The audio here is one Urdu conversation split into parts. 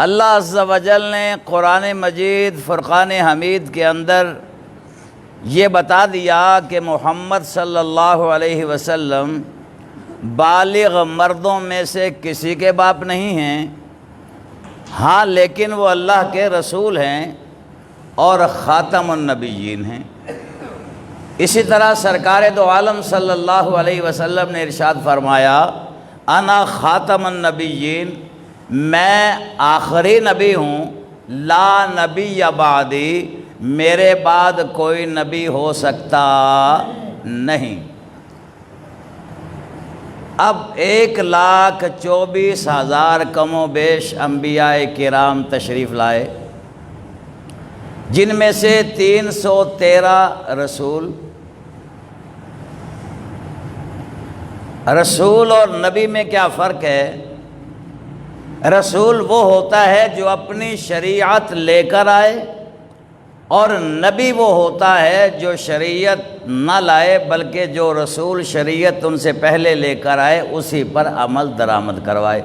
اللہ عز و جل نے قرآن مجید فرقان حمید کے اندر یہ بتا دیا کہ محمد صلی اللہ علیہ وسلم بالغ مردوں میں سے کسی کے باپ نہیں ہیں، ہاں لیکن وہ اللہ کے رسول ہیں اور خاتم النبیین ہیں۔ اسی طرح سرکار دو عالم صلی اللہ علیہ وسلم نے ارشاد فرمایا، انا خاتم النبیین، میں آخری نبی ہوں، لا نبی بعدی، میرے بعد کوئی نبی ہو سکتا نہیں۔ اب 1,24,000 کم و بیش انبیاء کرام تشریف لائے، جن میں سے 313 رسول اور نبی میں کیا فرق ہے؟ رسول وہ ہوتا ہے جو اپنی شریعت لے کر آئے، اور نبی وہ ہوتا ہے جو شریعت نہ لائے بلکہ جو رسول شریعت ان سے پہلے لے کر آئے اسی پر عمل درآمد کروائے۔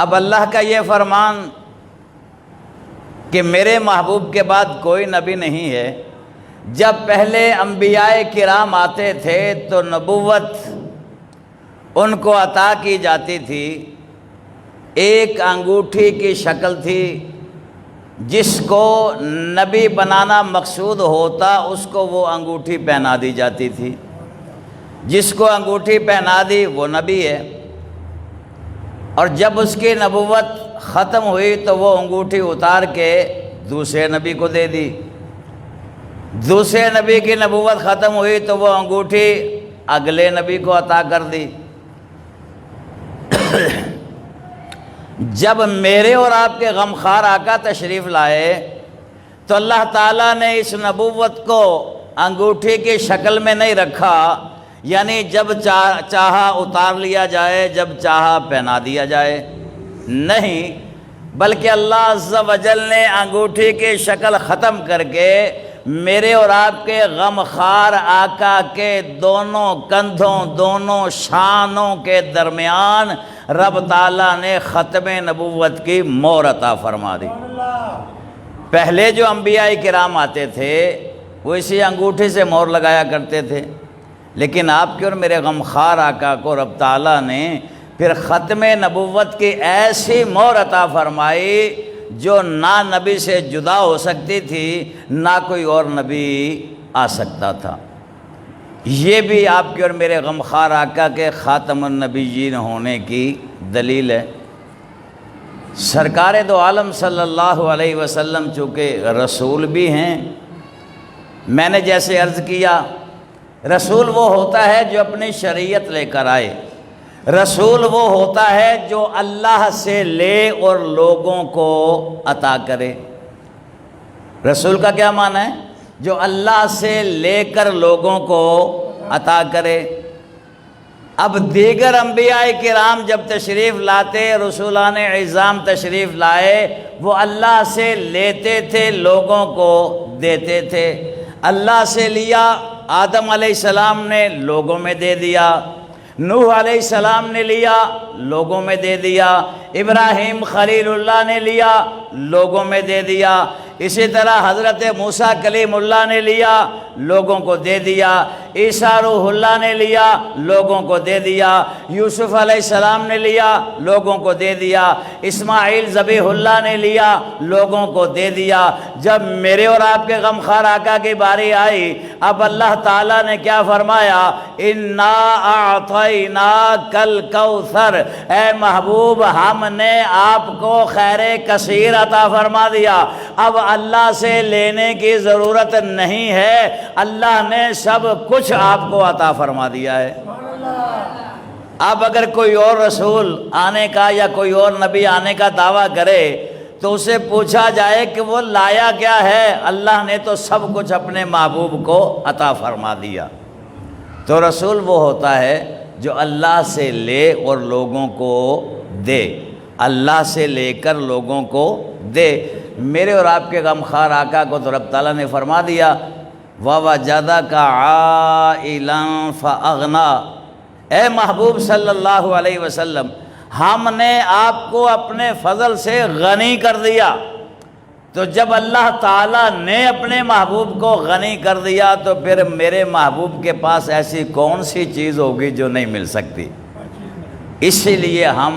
اب اللہ کا یہ فرمان کہ میرے محبوب کے بعد کوئی نبی نہیں ہے، جب پہلے انبیاء کرام آتے تھے تو نبوت ان کو عطا کی جاتی تھی، ایک انگوٹھی کی شکل تھی، جس کو نبی بنانا مقصود ہوتا اس کو وہ انگوٹھی پہنا دی جاتی تھی، جس کو انگوٹھی پہنا دی وہ نبی ہے، اور جب اس کی نبوت ختم ہوئی تو وہ انگوٹھی اتار کے دوسرے نبی کو دے دی، دوسرے نبی کی نبوت ختم ہوئی تو وہ انگوٹھی اگلے نبی کو عطا کر دی۔ جب میرے اور آپ کے غمخوار آقا تشریف لائے تو اللہ تعالیٰ نے اس نبوت کو انگوٹھی کی شکل میں نہیں رکھا، یعنی جب چاہا اتار لیا جائے، جب چاہا پہنا دیا جائے، نہیں، بلکہ اللہ عز و جل نے انگوٹھی کی شکل ختم کر کے میرے اور آپ کے غمخوار آقا کے دونوں کندھوں، دونوں شانوں کے درمیان رب تعالیٰ نے ختم نبوت کی مہر عطا فرما دی۔ پہلے جو انبیاء کرام آتے تھے وہ اسی انگوٹھی سے مہر لگایا کرتے تھے، لیکن آپ کے اور میرے غمخوار آقا کو رب تعالیٰ نے پھر ختم نبوت کی ایسی مہر عطا فرمائی جو نہ نبی سے جدا ہو سکتی تھی، نہ کوئی اور نبی آ سکتا تھا۔ یہ بھی آپ کے اور میرے غمخوار آقا کے خاتم النبیین ہونے کی دلیل ہے۔ سرکار دو عالم صلی اللہ علیہ وسلم چونکہ رسول بھی ہیں، میں نے جیسے عرض کیا، رسول وہ ہوتا ہے جو اپنی شریعت لے کر آئے، رسول وہ ہوتا ہے جو اللہ سے لے اور لوگوں کو عطا کرے۔ رسول کا کیا معنی ہے؟ جو اللہ سے لے کر لوگوں کو عطا کرے۔ اب دیگر انبیاء کرام جب تشریف لاتے، رسولان اعظام تشریف لائے، وہ اللہ سے لیتے تھے، لوگوں کو دیتے تھے۔ اللہ سے لیا، آدم علیہ السلام نے لوگوں میں دے دیا، نوح علیہ السلام نے لیا، لوگوں میں دے دیا، ابراہیم خلیل اللہ نے لیا، لوگوں میں دے دیا، اسی طرح حضرت موسیٰ کلیم اللہ نے لیا، لوگوں کو دے دیا، عیسیٰ روح اللہ نے لیا، لوگوں کو دے دیا، یوسف علیہ السلام نے لیا، لوگوں کو دے دیا، اسماعیل ذبیح اللہ نے لیا، لوگوں کو دے دیا۔ جب میرے اور آپ کے غمخوار آقا کی باری آئی، اب اللہ تعالیٰ نے کیا فرمایا؟ اِنَّا أَعْطَيْنَاكَ الْكَوْثَرَ، اے محبوب ہم نے آپ کو خیر کثیر عطا فرما دیا۔ اب اللہ سے لینے کی ضرورت نہیں ہے، اللہ نے سب کچھ آپ کو عطا فرما دیا ہے۔ اب اگر کوئی اور رسول آنے کا یا کوئی اور نبی آنے کا دعویٰ کرے تو اسے پوچھا جائے کہ وہ لایا کیا ہے؟ اللہ نے تو سب کچھ اپنے محبوب کو عطا فرما دیا۔ تو رسول وہ ہوتا ہے جو اللہ سے لے اور لوگوں کو دے، اللہ سے لے کر لوگوں کو دے۔ میرے اور آپ کے غمخوار آقا کو تو رب تعالیٰ نے فرما دیا، وَوَجَدَكَ عَائِلًا فَأَغْنَىٰ، اے محبوب صلی اللہ علیہ وسلم، ہم نے آپ کو اپنے فضل سے غنی کر دیا۔ تو جب اللہ تعالیٰ نے اپنے محبوب کو غنی کر دیا تو پھر میرے محبوب کے پاس ایسی کون سی چیز ہوگی جو نہیں مل سکتی؟ اسی لیے ہم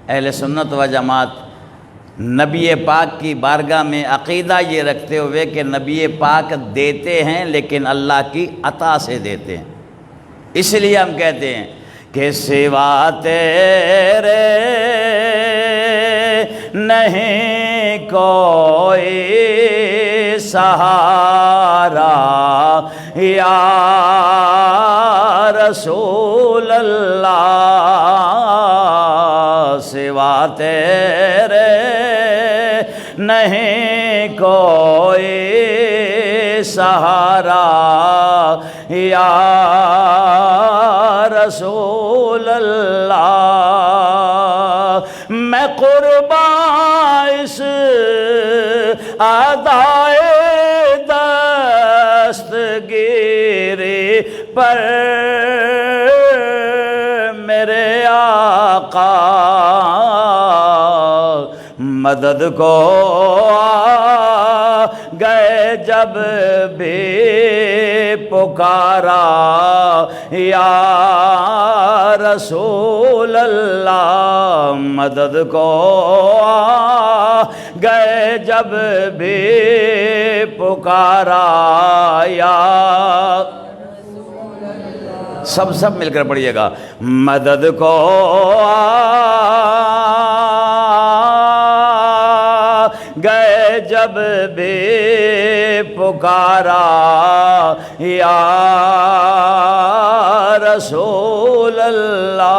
اہل سنت و جماعت نبی پاک کی بارگاہ میں عقیدہ یہ رکھتے ہوئے کہ نبی پاک دیتے ہیں لیکن اللہ کی عطا سے دیتے ہیں، اس لیے ہم کہتے ہیں کہ سوا تیرے نہیں کوئی سہارا یا رسول اللہ، سوا تیرے نہیں کوئی سہارا یا رسول اللہ، میں قربان اس ادائے دستگیری پر میرے آقا مدد کو گئے جب بھی پکارا یا رسول اللہ، مدد کو گئے جب بھی پکارا یا سب مل کر پڑھیے گا، مدد کو گئے جب بھی پکارا یا رسول اللہ۔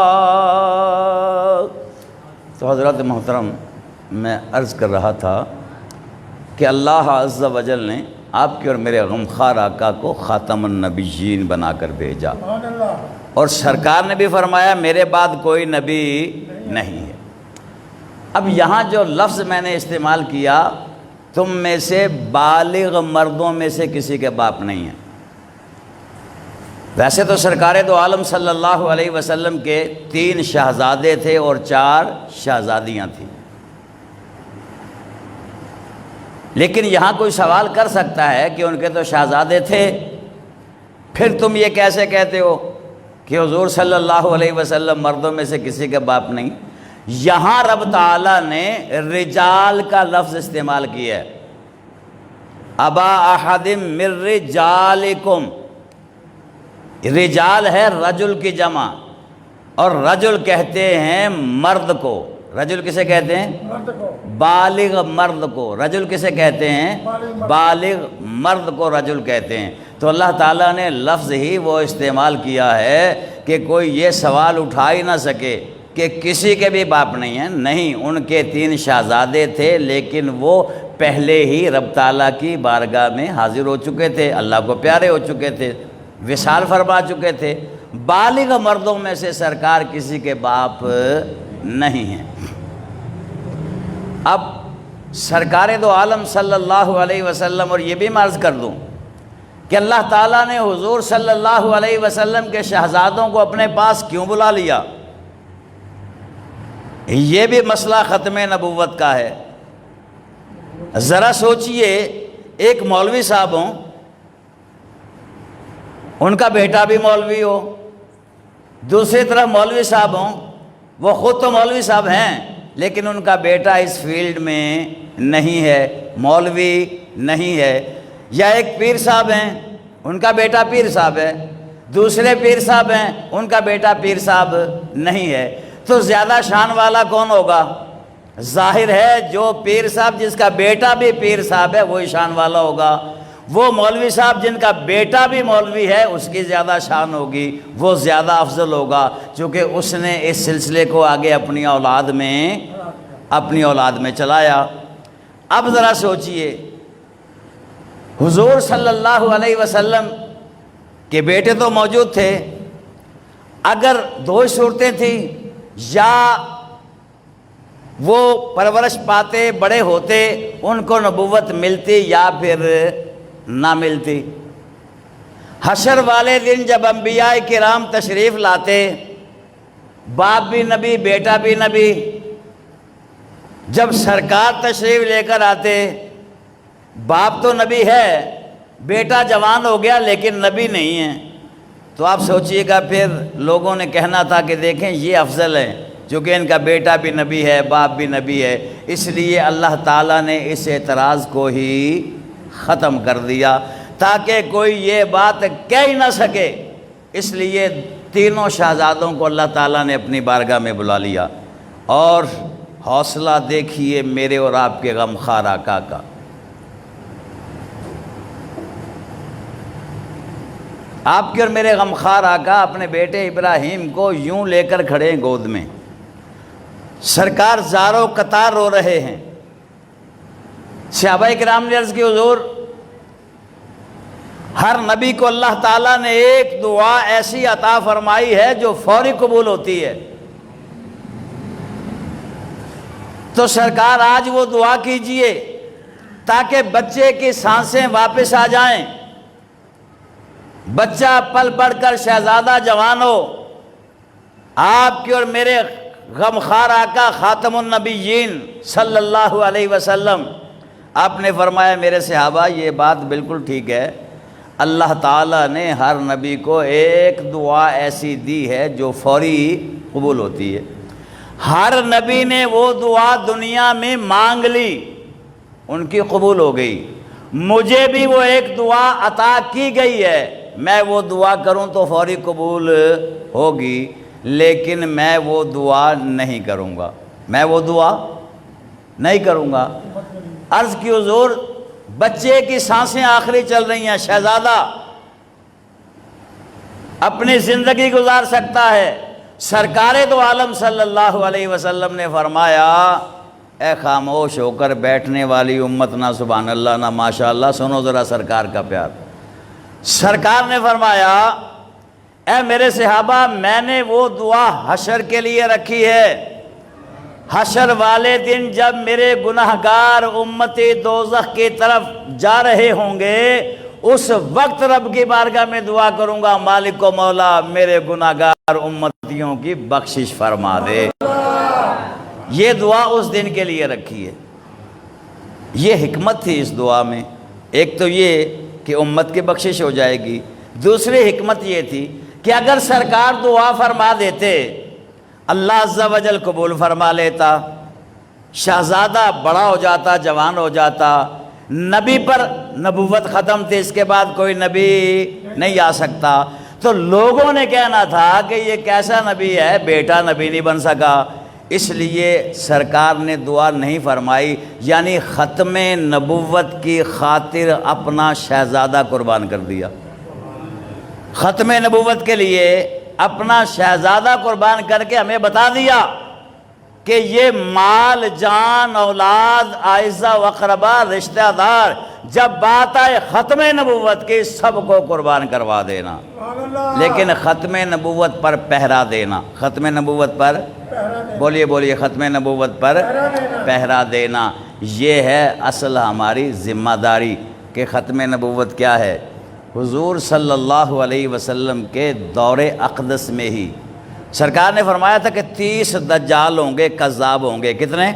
تو حضرات محترم، میں عرض کر رہا تھا کہ اللہ عز و جل نے آپ کے اور میرے غمخوار آقا کو خاتم النبیین بنا کر بھیجا، اور سرکار نے بھی فرمایا میرے بعد کوئی نبی نہیں ہے۔ اب یہاں جو لفظ میں نے استعمال کیا، تم میں سے بالغ مردوں میں سے کسی کے باپ نہیں ہیں۔ ویسے تو سرکار دو عالم صلی اللہ علیہ وسلم کے 3 شہزادے تھے اور 4 شہزادیاں تھیں، لیکن یہاں کوئی سوال کر سکتا ہے کہ ان کے تو شہزادے تھے، پھر تم یہ کیسے کہتے ہو کہ حضور صلی اللہ علیہ وسلم مردوں میں سے کسی کے باپ نہیں؟ یہاں رب تعالیٰ نے رجال کا لفظ استعمال کیا ہے، ابا احد من رجالکم، رجال ہے رجل کی جمع، اور رجل کہتے ہیں مرد کو۔ رجل کسے کہتے ہیں؟ بالغ مرد کو۔ رجل کسے کہتے ہیں؟ بالغ مرد کو رجل کہتے ہیں۔ تو اللہ تعالیٰ نے لفظ ہی وہ استعمال کیا ہے کہ کوئی یہ سوال اٹھا ہی نہ سکے کہ کسی کے بھی باپ نہیں ہیں۔ نہیں، ان کے 3 شہزادے تھے، لیکن وہ پہلے ہی رب تعالیٰ کی بارگاہ میں حاضر ہو چکے تھے، اللہ کو پیارے ہو چکے تھے، وصال فرما چکے تھے۔ بالغ مردوں میں سے سرکار کسی کے باپ نہیں ہیں۔ اب سرکار دو عالم صلی اللہ علیہ وسلم، اور یہ بھی میں عرض کر دوں کہ اللہ تعالیٰ نے حضور صلی اللہ علیہ وسلم کے شہزادوں کو اپنے پاس کیوں بلا لیا، یہ بھی مسئلہ ختم نبوت کا ہے۔ ذرا سوچئے، ایک مولوی صاحب ہوں، ان کا بیٹا بھی مولوی ہو، دوسری طرف مولوی صاحب ہوں، وہ خود تو مولوی صاحب ہیں لیکن ان کا بیٹا اس فیلڈ میں نہیں ہے، مولوی نہیں ہے۔ یا ایک پیر صاحب ہیں، ان کا بیٹا پیر صاحب ہے، دوسرے پیر صاحب ہیں، ان کا بیٹا پیر صاحب نہیں ہے۔ تو زیادہ شان والا کون ہوگا؟ ظاہر ہے جو پیر صاحب جس کا بیٹا بھی پیر صاحب ہے وہی شان والا ہوگا۔ وہ مولوی صاحب جن کا بیٹا بھی مولوی ہے اس کی زیادہ شان ہوگی، وہ زیادہ افضل ہوگا، چونکہ اس نے اس سلسلے کو آگے اپنی اولاد میں چلایا۔ اب ذرا سوچئے، حضور صلی اللہ علیہ وسلم کے بیٹے تو موجود تھے، اگر 2 صورتیں تھیں، یا وہ پرورش پاتے بڑے ہوتے ان کو نبوت ملتی یا پھر نہ ملتی۔ حشر والے دن جب انبیاء کرام تشریف لاتے باپ بھی نبی بیٹا بھی نبی۔ جب سرکار تشریف لے کر آتے، باپ تو نبی ہے، بیٹا جوان ہو گیا لیکن نبی نہیں ہے، تو آپ سوچئے گا پھر لوگوں نے کہنا تھا کہ دیکھیں یہ افضل ہے، چونکہ ان کا بیٹا بھی نبی ہے باپ بھی نبی ہے۔ اس لیے اللہ تعالیٰ نے اس اعتراض کو ہی ختم کر دیا تاکہ کوئی یہ بات کہہ ہی نہ سکے۔ اس لیے تینوں شہزادوں کو اللہ تعالیٰ نے اپنی بارگاہ میں بلا لیا، اور حوصلہ دیکھیے میرے اور آپ کے غمخوار آقا کا۔ آپ کے اور میرے غمخوار آقا اپنے بیٹے ابراہیم کو یوں لے کر کھڑے ہیں گود میں، سرکار زاروں قطار رو رہے ہیں۔ صحابہ کرام نے عرض کی حضور، ہر نبی کو اللہ تعالیٰ نے ایک دعا ایسی عطا فرمائی ہے جو فوری قبول ہوتی ہے، تو سرکار آج وہ دعا کیجئے تاکہ بچے کی سانسیں واپس آ جائیں، بچہ پل پڑھ کر شہزادہ جوان ہو۔ آپ کے اور میرے غمخوار آقا خاتم النبیین صلی اللہ علیہ وسلم، آپ نے فرمایا میرے صحابہ یہ بات بالکل ٹھیک ہے، اللہ تعالیٰ نے ہر نبی کو ایک دعا ایسی دی ہے جو فوری قبول ہوتی ہے۔ ہر نبی نے وہ دعا دنیا میں مانگ لی، ان کی قبول ہو گئی۔ مجھے بھی وہ ایک دعا عطا کی گئی ہے، میں وہ دعا کروں تو فوری قبول ہوگی، لیکن میں وہ دعا نہیں کروں گا، میں وہ دعا نہیں کروں گا۔ عرض کی حضور، بچے کی سانسیں آخری چل رہی ہیں، شہزادہ اپنی زندگی گزار سکتا ہے۔ سرکار دو عالم صلی اللہ علیہ وسلم نے فرمایا، اے خاموش ہو کر بیٹھنے والی امت، نہ سبحان اللہ نہ ماشاء اللہ، سنو ذرا سرکار کا پیار۔ سرکار نے فرمایا، اے میرے صحابہ، میں نے وہ دعا حشر کے لیے رکھی ہے، حشر والے دن جب میرے گناہگار امتی دوزخ کی طرف جا رہے ہوں گے، اس وقت رب کی بارگاہ میں دعا کروں گا، مالک و مولا میرے گناہگار امتیوں کی بخشش فرما دے۔ یہ دعا اس دن کے لیے رکھی ہے۔ یہ حکمت تھی اس دعا میں، ایک تو یہ کہ امت کی بخشش ہو جائے گی، دوسری حکمت یہ تھی کہ اگر سرکار دعا فرما دیتے، اللہ عز و جل قبول فرما لیتا، شہزادہ بڑا ہو جاتا، جوان ہو جاتا، نبی پر نبوت ختم تھی، اس کے بعد کوئی نبی نہیں آ سکتا، تو لوگوں نے کہنا تھا کہ یہ کیسا نبی ہے، بیٹا نبی نہیں بن سکا۔ اس لیے سرکار نے دعا نہیں فرمائی، یعنی ختم نبوت کی خاطر اپنا شہزادہ قربان کر دیا، ختم نبوت کے لیے اپنا شہزادہ قربان کر کے ہمیں بتا دیا کہ یہ مال جان اولاد اعزہ وقربا رشتہ دار، جب بات آئے ختم نبوت کی سب کو قربان کروا دینا، لیکن ختم نبوت پر پہرا دینا، ختم نبوت پر بولیے ختم نبوت پر پہرا دینا، یہ ہے اصل ہماری ذمہ داری کہ ختم نبوت کیا ہے۔ حضور صلی اللہ علیہ وسلم کے دور اقدس میں ہی سرکار نے فرمایا تھا کہ 30 دجال ہوں گے، کذاب ہوں گے، کتنے؟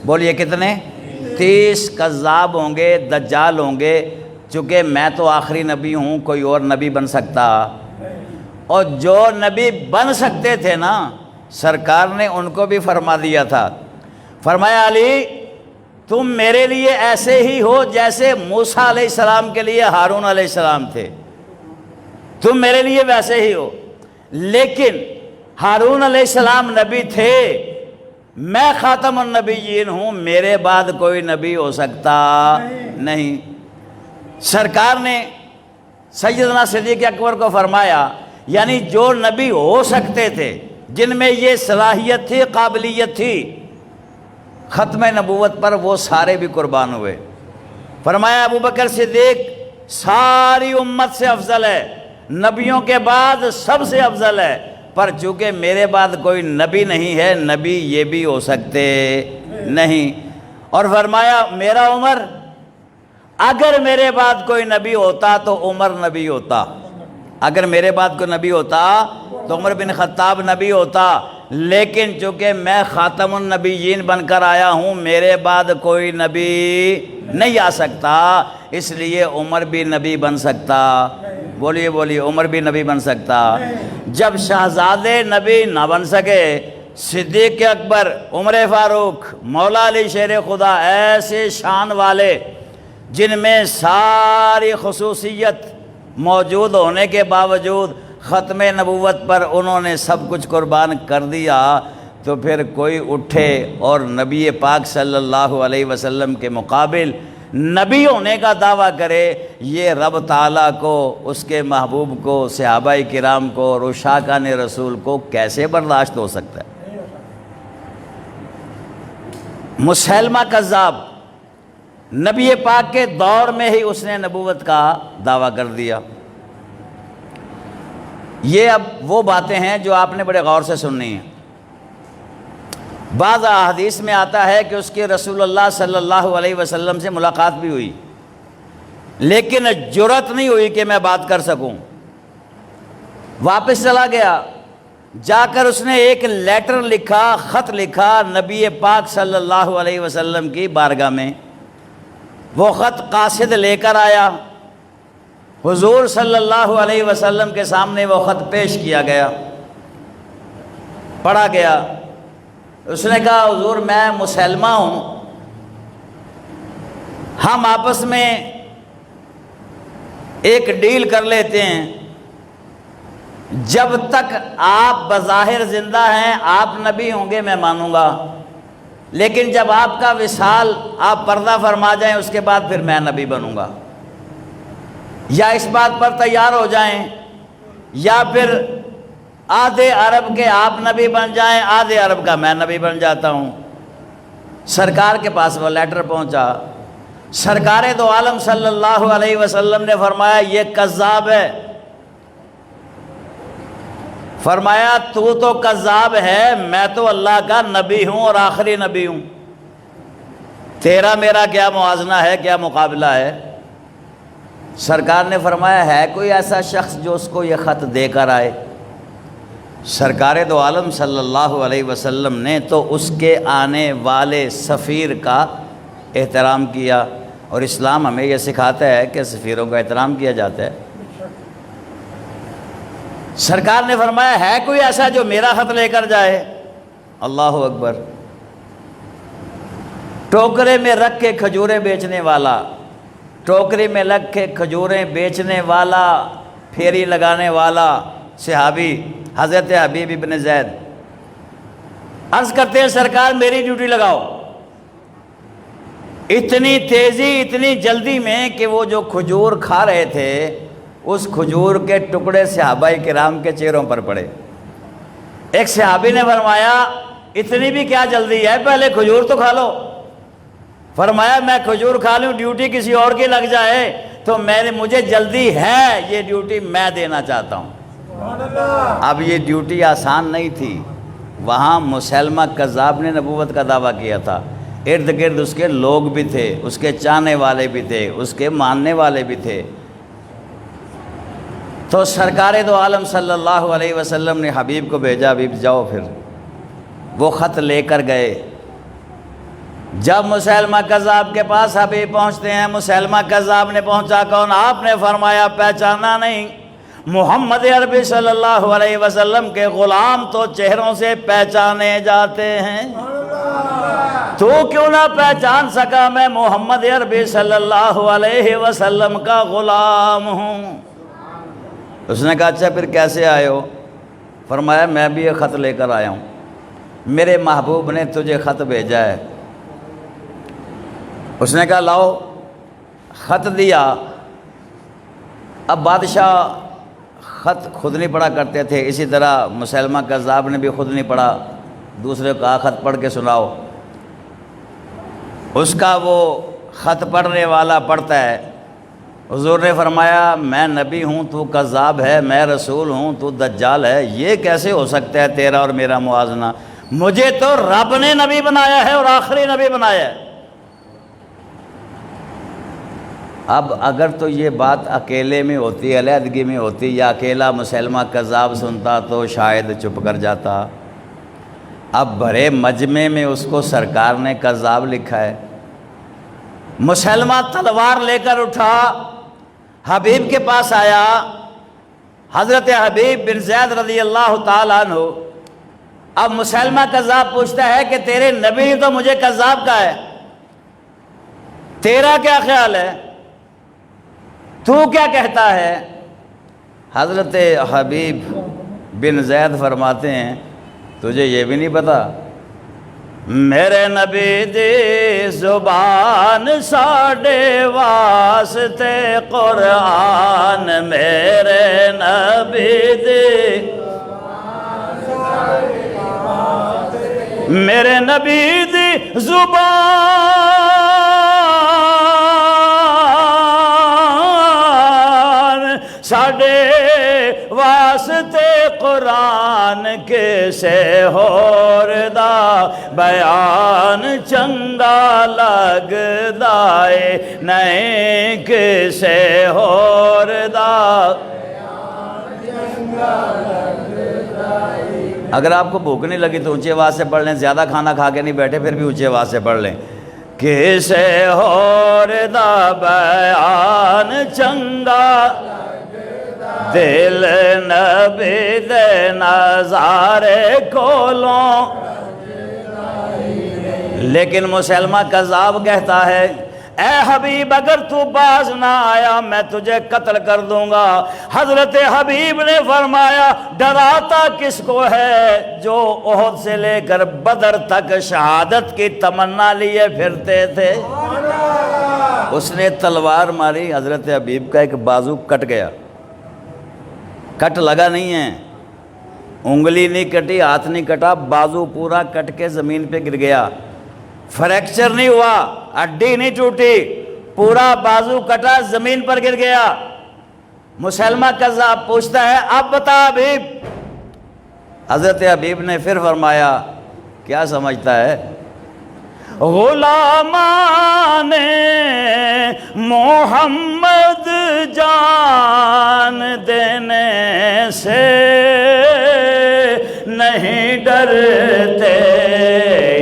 بولیے کتنے؟ 30 کذاب ہوں گے، دجال ہوں گے، چونکہ میں تو آخری نبی ہوں، کوئی اور نبی بن سکتا، اور جو نبی بن سکتے تھے نا، سرکار نے ان کو بھی فرما دیا تھا، فرمایا علی تم میرے لیے ایسے ہی ہو جیسے موسیٰ علیہ السلام کے لیے ہارون علیہ السلام تھے، تم میرے لیے ویسے ہی ہو، لیکن ہارون علیہ السلام نبی تھے، میں خاتم النبیین ہوں، میرے بعد کوئی نبی ہو سکتا نہیں۔ سرکار نے سیدنا صدیق اکبر کو فرمایا، یعنی جو نبی ہو سکتے تھے، جن میں یہ صلاحیت تھی، قابلیت تھی، ختم نبوت پر وہ سارے بھی قربان ہوئے۔ فرمایا ابوبکر صدیق ساری امت سے افضل ہے، نبیوں کے بعد سب سے افضل ہے، پر چونکہ میرے بعد کوئی نبی نہیں ہے، نبی یہ بھی ہو سکتے نہیں۔ اور فرمایا میرا عمر، اگر میرے بعد کوئی نبی ہوتا تو عمر نبی ہوتا، اگر میرے بعد کوئی نبی ہوتا تو عمر بن خطاب نبی ہوتا، لیکن چونکہ میں خاتم النبیین بن کر آیا ہوں، میرے بعد کوئی نبی نہیں آ سکتا، اس لیے عمر بھی نبی بن سکتا۔ بولیے بولیے، عمر بھی نبی بن سکتا۔ جب شہزادے نبی نہ بن سکے، صدیق اکبر، عمر فاروق، مولا علی شیر خدا، ایسے شان والے جن میں ساری خصوصیت موجود ہونے کے باوجود ختم نبوت پر انہوں نے سب کچھ قربان کر دیا، تو پھر کوئی اٹھے اور نبی پاک صلی اللہ علیہ وسلم کے مقابل نبی ہونے کا دعویٰ کرے، یہ رب تعالیٰ کو، اس کے محبوب کو، صحابہ کرام کو اور عشاقان رسول کو کیسے برداشت ہو سکتا ہے؟ مسیلمہ کذاب، نبی پاک کے دور میں ہی اس نے نبوت کا دعویٰ کر دیا۔ یہ اب وہ باتیں ہیں جو آپ نے بڑے غور سے سننی ہیں۔ بعض احادیث میں آتا ہے کہ اس کے رسول اللہ صلی اللہ علیہ وسلم سے ملاقات بھی ہوئی، لیکن جرأت نہیں ہوئی کہ میں بات کر سکوں۔ واپس چلا گیا، جا کر اس نے ایک لیٹر لکھا، خط لکھا نبی پاک صلی اللہ علیہ وسلم کی بارگاہ میں۔ وہ خط قاصد لے کر آیا، حضور صلی اللہ علیہ وسلم کے سامنے وہ خط پیش کیا گیا، پڑھا گیا۔ اس نے کہا حضور میں مسلمہ ہوں، ہم آپس میں ایک ڈیل کر لیتے ہیں، جب تک آپ بظاہر زندہ ہیں آپ نبی ہوں گے میں مانوں گا، لیکن جب آپ کا وصال آپ پردہ فرما جائیں اس کے بعد پھر میں نبی بنوں گا، یا اس بات پر تیار ہو جائیں، یا پھر آدھے عرب کے آپ نبی بن جائیں، آدھے عرب کا میں نبی بن جاتا ہوں۔ سرکار کے پاس وہ لیٹر پہنچا، سرکار دو عالم صلی اللہ علیہ وسلم نے فرمایا یہ کذاب ہے، فرمایا تو کذاب ہے، میں تو اللہ کا نبی ہوں اور آخری نبی ہوں، تیرا میرا کیا موازنہ ہے، کیا مقابلہ ہے؟ سرکار نے فرمایا ہے کوئی ایسا شخص جو اس کو یہ خط دے کر آئے؟ سرکار دو عالم صلی اللہ علیہ وسلم نے تو اس کے آنے والے سفیر کا احترام کیا، اور اسلام ہمیں یہ سکھاتا ہے کہ سفیروں کا احترام کیا جاتا ہے۔ سرکار نے فرمایا ہے کوئی ایسا جو میرا خط لے کر جائے؟ اللہ اکبر۔ ٹوکرے میں رکھ کے کھجوریں بیچنے والا، ٹوکری میں لگ کے کھجوریں بیچنے والا، پھیری لگانے والا صحابی حضرت حبیب ابن زید عرض کرتے ہیں سرکار میری ڈیوٹی لگاؤ۔ اتنی تیزی، اتنی جلدی میں کہ وہ جو کھجور کھا رہے تھے اس کھجور کے ٹکڑے صحابہ کرام کے چہروں پر پڑے۔ ایک صحابی نے فرمایا اتنی بھی کیا جلدی ہے، پہلے کھجور تو کھا لو۔ فرمایا میں کھجور کھا لوں، ڈیوٹی کسی اور کی لگ جائے تو مجھے جلدی ہے، یہ ڈیوٹی میں دینا چاہتا ہوں۔ اب یہ ڈیوٹی آسان نہیں تھی، وہاں مسیلمہ کذاب نے نبوت کا دعویٰ کیا تھا، ارد گرد اس کے لوگ بھی تھے، اس کے چاہنے والے بھی تھے، اس کے ماننے والے بھی تھے۔ تو سرکار دو عالم صلی اللہ علیہ وسلم نے حبیب کو بھیجا، حبیب جاؤ، پھر وہ خط لے کر گئے۔ جب مسیلمہ کذاب کے پاس حبیب پہنچتے ہیں، مسیلمہ کذاب نے پہنچا کون؟ آپ نے فرمایا پہچانا نہیں؟ محمد عربی صلی اللہ علیہ وسلم کے غلام تو چہروں سے پہچانے جاتے ہیں، تو کیوں نہ پہچان سکا؟ میں محمد عربی صلی اللہ علیہ وسلم کا غلام ہوں۔ اس نے کہا اچھا پھر کیسے آئے ہو؟ فرمایا میں بھی یہ خط لے کر آیا ہوں، میرے محبوب نے تجھے خط بھیجا ہے۔ اس نے کہا لاؤ، خط دیا۔ اب بادشاہ خط خود نہیں پڑھا کرتے تھے، اسی طرح مسیلمہ کذاب نے بھی خود نہیں پڑھا، دوسرے کا خط پڑھ کے سناؤ۔ اس کا وہ خط پڑھنے والا پڑھتا ہے، حضور نے فرمایا میں نبی ہوں تو کذاب ہے، میں رسول ہوں تو دجال ہے، یہ کیسے ہو سکتا ہے تیرا اور میرا موازنہ؟ مجھے تو رب نے نبی بنایا ہے اور آخری نبی بنایا ہے۔ اب اگر تو یہ بات اکیلے میں ہوتی، علیحدگی میں ہوتی، یا اکیلا مسلمہ کذاب سنتا تو شاید چپ کر جاتا۔ اب بڑے مجمع میں اس کو سرکار نے کذاب لکھا ہے۔ مسلمہ تلوار لے کر اٹھا، حبیب کے پاس آیا۔ حضرت حبیب بن زید رضی اللہ تعالیٰ عنہ، اب مسلمہ کذاب پوچھتا ہے کہ تیرے نبی نے تو مجھے کذاب کہا ہے، تیرا کیا خیال ہے، تو کیا کہتا ہے؟ حضرت حبیب بن زید فرماتے ہیں تجھے یہ بھی نہیں پتا، میرے نبی دی زبان ساڈے واسطے قرآن، میرے نبی دی میرے نبی دی زبان ساڈے واسطے قرآن کسے ہور دا بیان چنگا لگدا اے، نہیں کسے ہور دا۔ اگر آپ کو بھوک نہیں لگی تو اونچی آواز سے پڑھ لیں، زیادہ کھانا کھا کے نہیں بیٹھے پھر بھی اونچی آواز سے پڑھ لیں۔ کسے ہور دا بیان چنگا دل نبی دے نظارے کھولوں، لیکن مسلمہ کذاب کہتا ہے اے حبیب اگر تو باز نہ آیا میں تجھے قتل کر دوں گا۔ حضرت حبیب نے فرمایا ڈراتا کس کو ہے جو احد سے لے کر بدر تک شہادت کی تمنا لیے پھرتے تھے۔ اس نے تلوار ماری، حضرت حبیب کا ایک بازو کٹ گیا، کٹ لگا نہیں ہے، انگلی نہیں کٹی، ہاتھ نہیں کٹا، بازو پورا کٹ کے زمین پہ گر گیا، فریکچر نہیں ہوا، ہڈی نہیں ٹوٹی، پورا بازو کٹا زمین پر گر گیا۔ مسلمہ کذاب پوچھتا ہے اب بتا حبیب۔ حضرت حبیب نے پھر فرمایا کیا سمجھتا ہے؟ غلامان محمد جان دینے سے نہیں ڈرتے،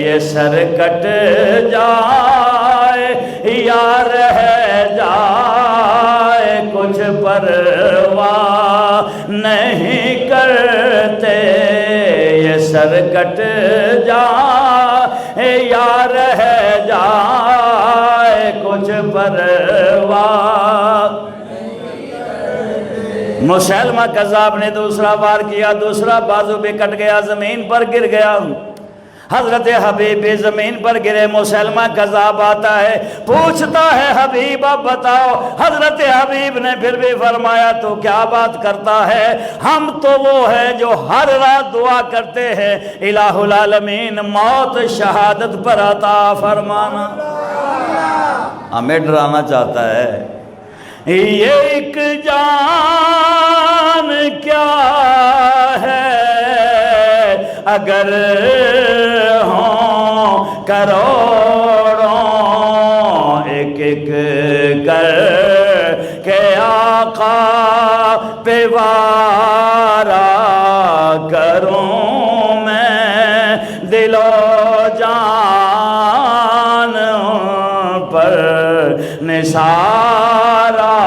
یہ سر کٹ جائے یا رہ جائے کچھ پرواہ نہیں کرتے، یہ سر کٹ جائے یا رہ جائے کچھ پرواہ۔ مسلمہ کذاب نے دوسرا وار کیا، دوسرا بازو بھی کٹ گیا، زمین پر گر گیا۔ حضرت حبیب بھی زمین پر گرے، مسلمہ کذاب آتا ہے پوچھتا ہے حبیب اب بتاؤ۔ حضرت حبیب نے پھر بھی فرمایا تو کیا بات کرتا ہے، ہم تو وہ ہے جو ہر رات دعا کرتے ہیں الہ العالمین موت شہادت پر عطا فرمانا۔ ہمیں ڈرانا چاہتا ہے یہ ایک جان کیا ہے اگر ہوں کروڑوں، ایک ایک کر کے آقا پہ وارا کروں میں دل و جان پر نثارا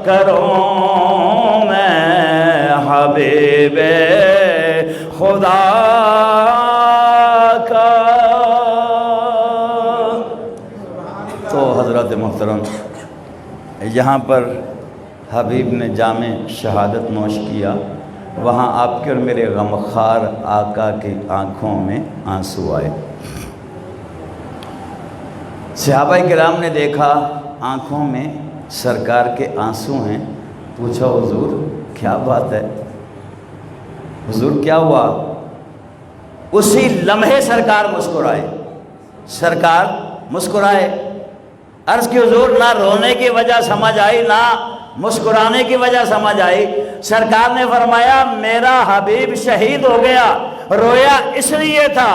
کروں میں حبیب خدا کا۔ تو حضرت محترم یہاں پر حبیب نے جام شہادت نوش کیا، وہاں آپ کے اور میرے غمخوار آقا کی آنکھوں میں آنسو آئے۔ صحابہ کرام نے دیکھا آنکھوں میں سرکار کے آنسو ہیں، پوچھا حضور کیا بات ہے، حضور کیا ہوا؟ اسی لمحے سرکار مسکرائے، سرکار مسکرائے۔ عرض کی حضور نہ رونے کی وجہ سمجھ آئی نہ مسکرانے کی وجہ سمجھ آئی۔ سرکار نے فرمایا میرا حبیب شہید ہو گیا، رویا اس لیے تھا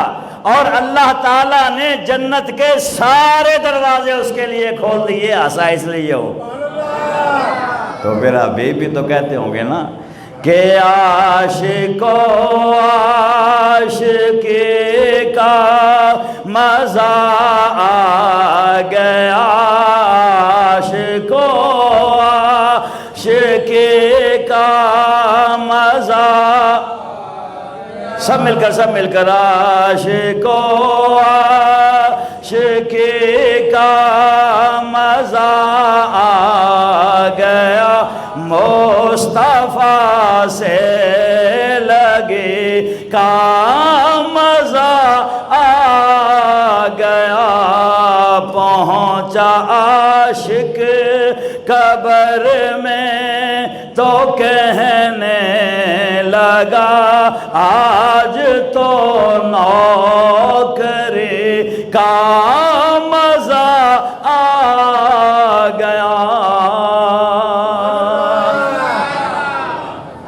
اور اللہ تعالیٰ نے جنت کے سارے دروازے اس کے لیے کھول دیے، آسا اس لیے ہو۔ تو پھر ابھی بھی تو کہتے ہوں گے نا کہ عاشقو عاشقی کا مزہ آ گیا، عاشقو عاشقی کا مزہ، سب مل کر عاشقو عاشقی کا مزہ آ گیا، مصطفیٰ سے لگے کا مزہ آ گیا، پہنچا عاشق قبر میں تو کہنے لگا آج تو نوکری کا مزہ آ گیا۔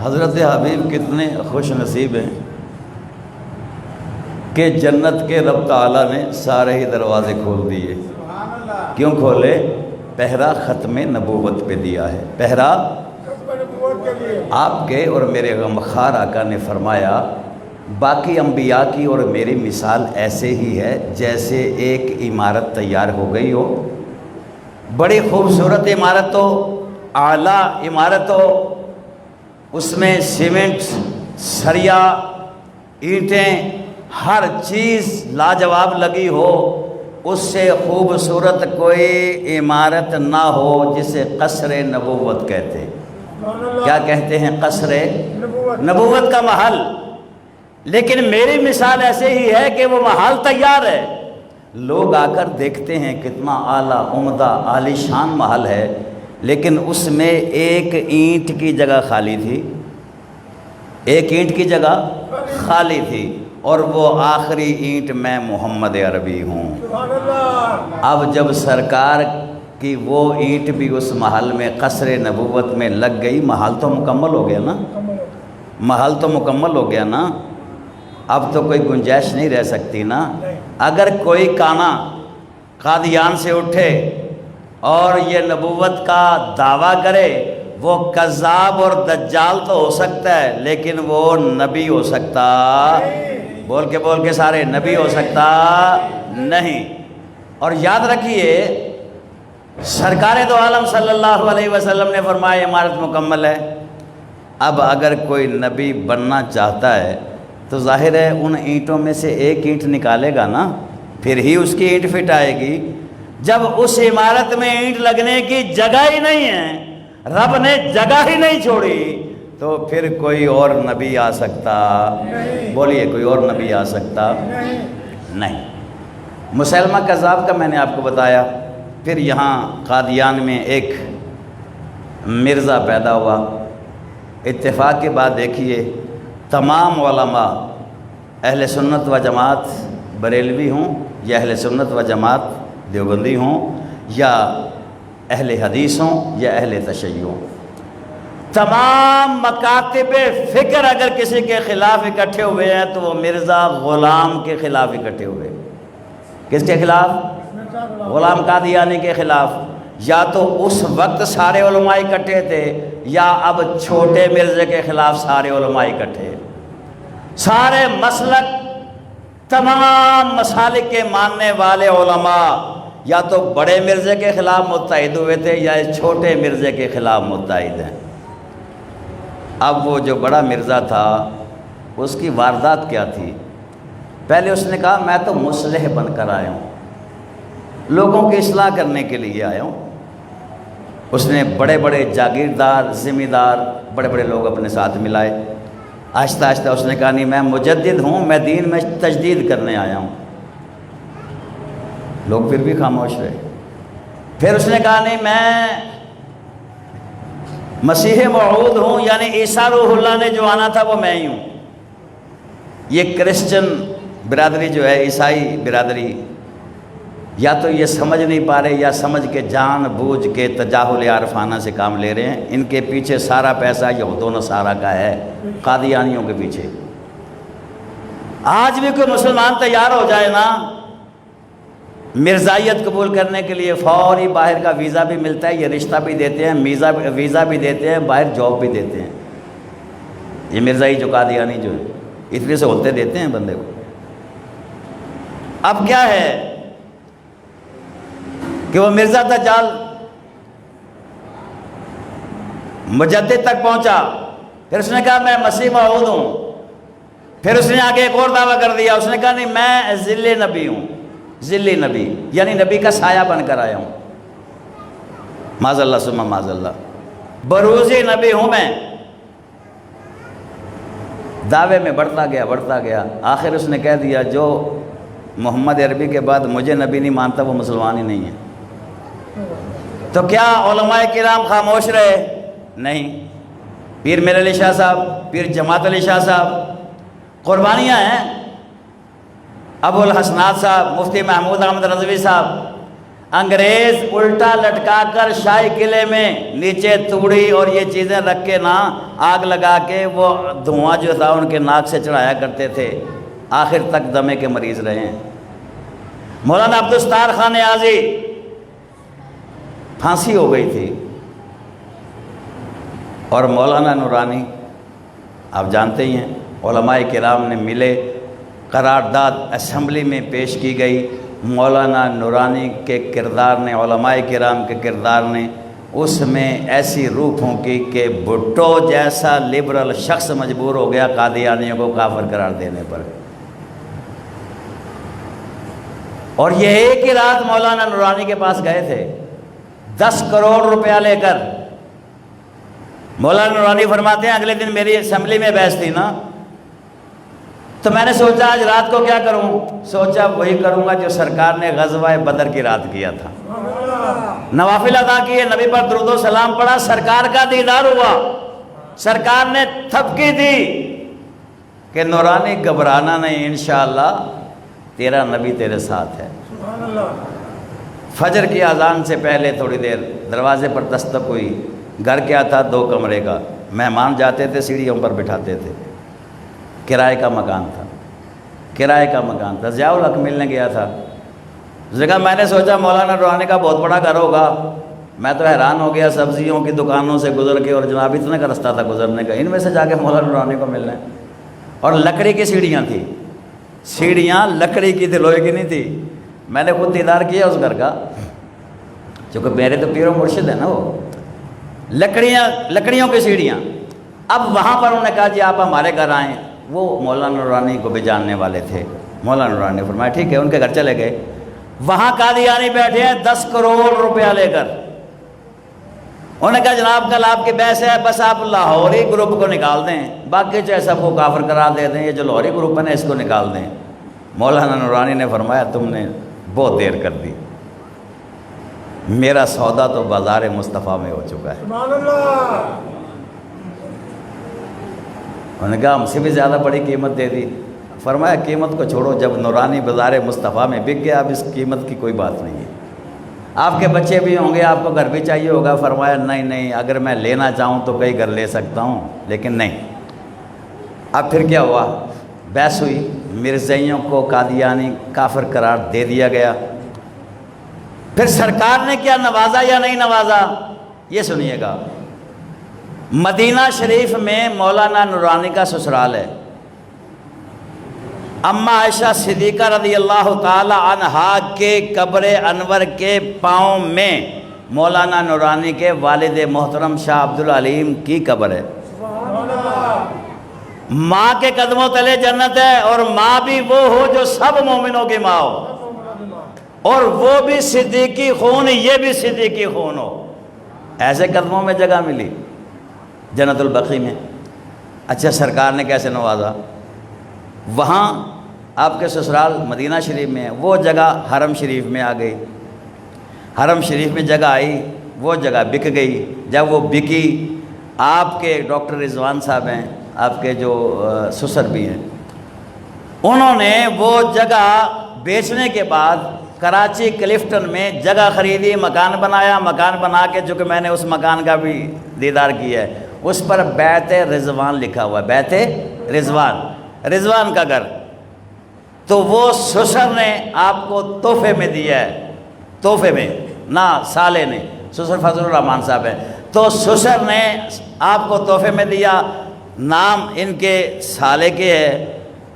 حضرت حبیب کتنے خوش نصیب ہیں کہ جنت کے رب تعالیٰ نے سارے ہی دروازے کھول دیے۔ کیوں کھولے؟ پہرا ختم نبوت پہ دیا ہے، پہرا آپ کے اور میرے غمخوار آقا نے فرمایا باقی انبیاء کی اور میری مثال ایسے ہی ہے جیسے ایک عمارت تیار ہو گئی ہو، بڑی خوبصورت عمارت ہو، اعلیٰ عمارت ہو، اس میں سیمنٹ، سریا، اینٹیں، ہر چیز لاجواب لگی ہو، اس سے خوبصورت کوئی عمارت نہ ہو جسے قصر نبوت کہتے ہیں۔ کیا کہتے ہیں؟ قصر نبوت کا محل۔ لیکن میری مثال ایسے ہی ہے کہ وہ محل تیار ہے، لوگ آ کر دیکھتے ہیں کتنا اعلیٰ عمدہ عالی شان محل ہے، لیکن اس میں ایک اینٹ کی جگہ خالی تھی، ایک اینٹ کی جگہ خالی تھی، اور وہ آخری اینٹ میں محمد عربی ہوں۔ اب جب سرکار کی وہ اینٹ بھی اس محل میں قصر نبوت میں لگ گئی، محل تو مکمل ہو گیا نا، محل تو مکمل ہو گیا نا، اب تو کوئی گنجائش نہیں رہ سکتی نا۔ اگر کوئی کانا قادیان سے اٹھے اور یہ نبوت کا دعویٰ کرے، وہ کذاب اور دجال تو ہو سکتا ہے لیکن وہ نبی ہو سکتا، بول کے سارے نبی ہو سکتا نہیں۔ اور یاد رکھیے سرکار دو عالم صلی اللہ علیہ وسلم نے فرمایا عمارت مکمل ہے۔ اب اگر کوئی نبی بننا چاہتا ہے تو ظاہر ہے ان اینٹوں میں سے ایک اینٹ نکالے گا نا، پھر ہی اس کی اینٹ فٹ آئے گی۔ جب اس عمارت میں اینٹ لگنے کی جگہ ہی نہیں ہے، رب نے جگہ ہی نہیں چھوڑی، تو پھر کوئی اور نبی آ سکتا؟ بولیے کوئی اور نبی آ سکتا؟ نہیں۔ مسلمہ کذاب کا میں نے آپ کو بتایا۔ پھر یہاں قادیان میں ایک مرزا پیدا ہوا۔ اتفاق کے بعد دیکھیے تمام علماء اہل سنت و جماعت بریلوی ہوں یا اہل سنت و جماعت دیوبندی ہوں یا اہل حدیث ہوں یا اہل تشیع ہوں، تمام مکاتب فکر اگر کسی کے خلاف اکٹھے ہوئے ہیں تو وہ مرزا غلام کے خلاف اکٹھے ہوئے۔ کس کے خلاف؟ غلام قادیانی کے خلاف۔ یا تو اس وقت سارے علماء اکٹھے تھے یا اب چھوٹے مرزے کے خلاف سارے علماء اکٹھے۔ سارے مسلک، تمام مسالک کے ماننے والے علماء یا تو بڑے مرزے کے خلاف متحد ہوئے تھے یا اس چھوٹے مرزے کے خلاف متحد ہیں۔ اب وہ جو بڑا مرزا تھا اس کی واردات کیا تھی؟ پہلے اس نے کہا میں تو مصلح بن کر آیا ہوں، لوگوں کی اصلاح کرنے کے لیے آیا ہوں۔ اس نے بڑے بڑے جاگیردار، ذمہ دار، بڑے بڑے لوگ اپنے ساتھ ملائے۔ آہستہ آہستہ اس نے کہا نہیں میں مجدد ہوں، میں دین میں تجدید کرنے آیا ہوں۔ لوگ پھر بھی خاموش رہے۔ پھر اس نے کہا نہیں میں مسیح موعود ہوں، یعنی عیسیٰ روح اللہ نے جو آنا تھا وہ میں ہی ہوں۔ یہ کرسچن برادری جو ہے، عیسائی برادری، یا تو یہ سمجھ نہیں پا رہے یا سمجھ کے جان بوجھ کے تجاہل عارفانہ سے کام لے رہے ہیں۔ ان کے پیچھے سارا پیسہ یہود و نصارہ کا ہے، قادیانیوں کے پیچھے۔ آج بھی کوئی مسلمان تیار ہو جائے نا مرزائیت قبول کرنے کے لیے، فوری باہر کا ویزا بھی ملتا ہے، یہ رشتہ بھی دیتے ہیں، ویزا بھی دیتے ہیں، باہر جاب بھی دیتے ہیں۔ یہ مرزائی جو قادیانی جو ہے اتنے سے ہوتے دیتے ہیں بندے کو۔ اب کیا ہے کہ وہ مرزا دجال مجدد تک پہنچا، پھر اس نے کہا میں مسیح موعود ہوں، پھر اس نے آگے ایک اور دعویٰ کر دیا، اس نے کہا نہیں میں ذل نبی ہوں، ذل نبی یعنی نبی کا سایہ بن کر آیا ہوں، معاذ اللہ ثم معاذ اللہ، بروزی نبی ہوں میں۔ دعوے میں بڑھتا گیا، آخر اس نے کہہ دیا جو محمد عربی کے بعد مجھے نبی نہیں مانتا وہ مسلمان ہی نہیں ہے۔ تو کیا علماء کرام خاموش رہے؟ نہیں۔ پیر میر علی شاہ صاحب، پیر جماعت علی شاہ صاحب قربانیاں ہیں، ابو الحسنات صاحب، مفتی محمود احمد رضوی صاحب، انگریز الٹا لٹکا کر شاہی قلعے میں نیچے توڑی اور یہ چیزیں رکھ کے نا آگ لگا کے وہ دھواں جو تھا ان کے ناک سے چڑھایا کرتے تھے، آخر تک دمے کے مریض رہے ہیں۔ مولانا عبدالستار خان نیازی پھانسی ہو گئی تھی، اور مولانا نورانی آپ جانتے ہی ہیں، علماء کرام نے ملے، قرارداد اسمبلی میں پیش کی گئی، مولانا نورانی کے کردار نے، علماء کرام کے کردار نے اس میں ایسی روح پھونکی کہ بھٹو جیسا لبرل شخص مجبور ہو گیا قادیانیوں کو کافر قرار دینے پر۔ اور یہ ایک ہی رات مولانا نورانی کے پاس گئے تھے 10 کروڑ روپیہ لے کر۔ مولانا نورانی فرماتے ہیں اگلے دن میری اسمبلی میں بحث تھی نا، تو میں نے سوچا آج رات کو کیا کروں، سوچا وہی کروں گا جو سرکار نے غزوہ بدر کی رات کیا تھا، نوافل ادا کیے، نبی پر درود و سلام پڑھا، سرکار کا دیدار ہوا، سرکار نے تھپکی دی کہ نورانی گھبرانا نہیں، انشاءاللہ تیرا نبی تیرے ساتھ ہے۔ فجر کی اذان سے پہلے تھوڑی دیر دروازے پر دستک ہوئی، گھر کیا تھا 2 کمرے کا، مہمان جاتے تھے سیڑھیوں پر بٹھاتے تھے، کرائے کا مکان تھا، ضیاء الحق ملنے گیا تھا، اس جگہ میں نے سوچا مولانا نورانی کا بہت بڑا گھر ہوگا، میں تو حیران ہو گیا، سبزیوں کی دکانوں سے گزر کے، اور جناب اتنے کا رستہ تھا گزرنے کا، ان میں سے جا کے مولانا نورانی کو ملنے، اور لکڑی کی سیڑھیاں تھیں، سیڑھیاں لکڑی کی تھی، لوہے کی نہیں تھی۔ میں نے خود دیدار کیا اس گھر کا، چونکہ میرے تو پیر و مرشد ہے نا وہ، لکڑیوں کی سیڑھیاں۔ اب وہاں پر انہوں نے کہا جی آپ ہمارے گھر آئیں، وہ مولانا نورانی کو بھی جاننے والے تھے، مولانا نورانی نے فرمایا ٹھیک ہے، ان کے گھر چلے گئے، وہاں قادیانی بیٹھے ہیں 10 کروڑ روپیہ لے کر، انہوں نے کہا جناب کل آپ کی بحث ہے، بس آپ لاہوری گروپ کو نکال دیں، باقی چاہے سب کو کافر قرار دے دیں، یہ جو لاہوری گروپ ہے نا اس کو نکال دیں۔ مولانا نورانی نے فرمایا تم نے بہت دیر کر دی، میرا سودا تو بازار مصطفیٰ میں ہو چکا ہے۔ سبحان اللہ۔ انہوں نے کہا ہم سے بھی زیادہ بڑی قیمت دے دی، فرمایا قیمت کو چھوڑو، جب نورانی بازار مصطفیٰ میں بک گیا اب اس قیمت کی کوئی بات نہیں ہے، آپ کے بچے بھی ہوں گے، آپ کو گھر بھی چاہیے ہوگا، فرمایا نہیں اگر میں لینا چاہوں تو کئی گھر لے سکتا ہوں لیکن نہیں۔ اب پھر کیا ہوا، بحث ہوئی، مرزائیوں کو قادیانی کافر قرار دے دیا گیا۔ پھر سرکار نے کیا نوازا یا نہیں نوازا یہ سنیے گا۔ مدینہ شریف میں مولانا نورانی کا سسرال ہے، اماں عائشہ صدیقہ رضی اللہ تعالی عنہا کے قبر انور کے پاؤں میں مولانا نورانی کے والد محترم شاہ عبدالعلیم کی قبر ہے۔ ماں کے قدموں تلے جنت ہے، اور ماں بھی وہ ہو جو سب مومنوں کی ماں ہو، اور وہ بھی صدیقی خون، یہ بھی صدیقی خون ہو، ایسے قدموں میں جگہ ملی جنت البقیع میں۔ اچھا سرکار نے کیسے نوازا، وہاں آپ کے سسرال مدینہ شریف میں ہے، وہ جگہ حرم شریف میں آ گئی، حرم شریف میں جگہ آئی، وہ جگہ بک گئی۔ جب وہ بکی، آپ کے ڈاکٹر رضوان صاحب ہیں، آپ کے جو سسر بھی ہیں، انہوں نے وہ جگہ بیچنے کے بعد کراچی کلفٹن میں جگہ خریدی، مکان بنایا، مکان بنا کے، جو کہ میں نے اس مکان کا بھی دیدار کیا ہے، اس پر بیت رضوان لکھا ہوا ہے، بیت رضوان، رضوان کا گھر۔ تو وہ سسر نے آپ کو تحفے میں دیا ہے، تحفے میں، نہ سالے نے، سسر فضل الرحمان صاحب ہے، تو سسر نے آپ کو تحفے میں دیا، نام ان کے سالے کے ہے،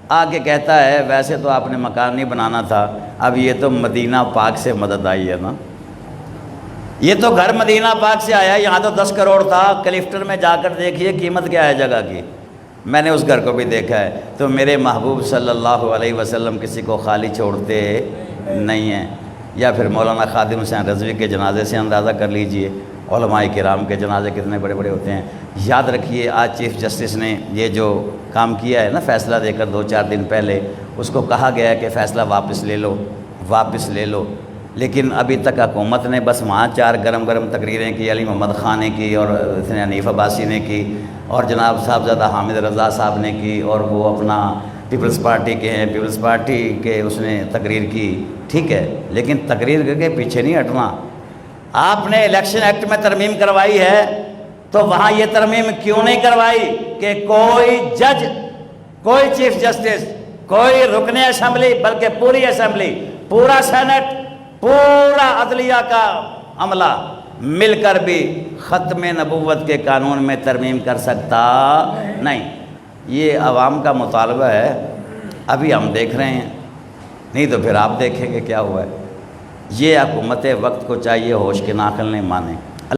آ کے کہتا ہے ویسے تو آپ نے مکان نہیں بنانا تھا، اب یہ تو مدینہ پاک سے مدد آئی ہے نا، یہ تو گھر مدینہ پاک سے آیا، یہاں تو 10 کروڑ تھا، کلفٹن میں جا کر دیکھیے قیمت کیا ہے جگہ کی، میں نے اس گھر کو بھی دیکھا ہے۔ تو میرے محبوب صلی اللہ علیہ وسلم کسی کو خالی چھوڑتے نہیں ہیں۔ یا پھر مولانا خادم حسین رضوی کے جنازے سے اندازہ کر لیجئے، علماء کرام کے جنازے کتنے بڑے بڑے ہوتے ہیں۔ یاد رکھیے آج چیف جسٹس نے یہ جو کام کیا ہے نا، فیصلہ دے کر 2-4 دن پہلے، اس کو کہا گیا ہے کہ فیصلہ واپس لے لو، واپس لے لو، لیکن ابھی تک حکومت نے بس وہاں 4 گرم گرم تقریریں کی، علی محمد خان نے کی، اور حنیف عباسی نے کی، اور جناب صاحبزادہ حامد رضا صاحب نے کی، اور وہ اپنا پیپلز پارٹی کے ہیں، پیپلز پارٹی کے اس نے تقریر کی، ٹھیک ہے، لیکن تقریر کے پیچھے نہیں ہٹنا۔ آپ نے الیکشن ایکٹ میں ترمیم کروائی ہے تو وہاں یہ ترمیم کیوں نہیں کروائی کہ کوئی جج، کوئی چیف جسٹس، کوئی رکن اسمبلی، بلکہ پوری اسمبلی، پورا سینٹ، پورا عدلیہ کا عملہ مل کر بھی ختم نبوت کے قانون میں ترمیم کر سکتا نہیں۔ یہ عوام کا مطالبہ ہے، ابھی ہم دیکھ رہے ہیں، نہیں تو پھر آپ دیکھیں گے کیا ہوا ہے۔ یہ حکومت وقت کو چاہیے ہوش کے ناخن نہیں مانے۔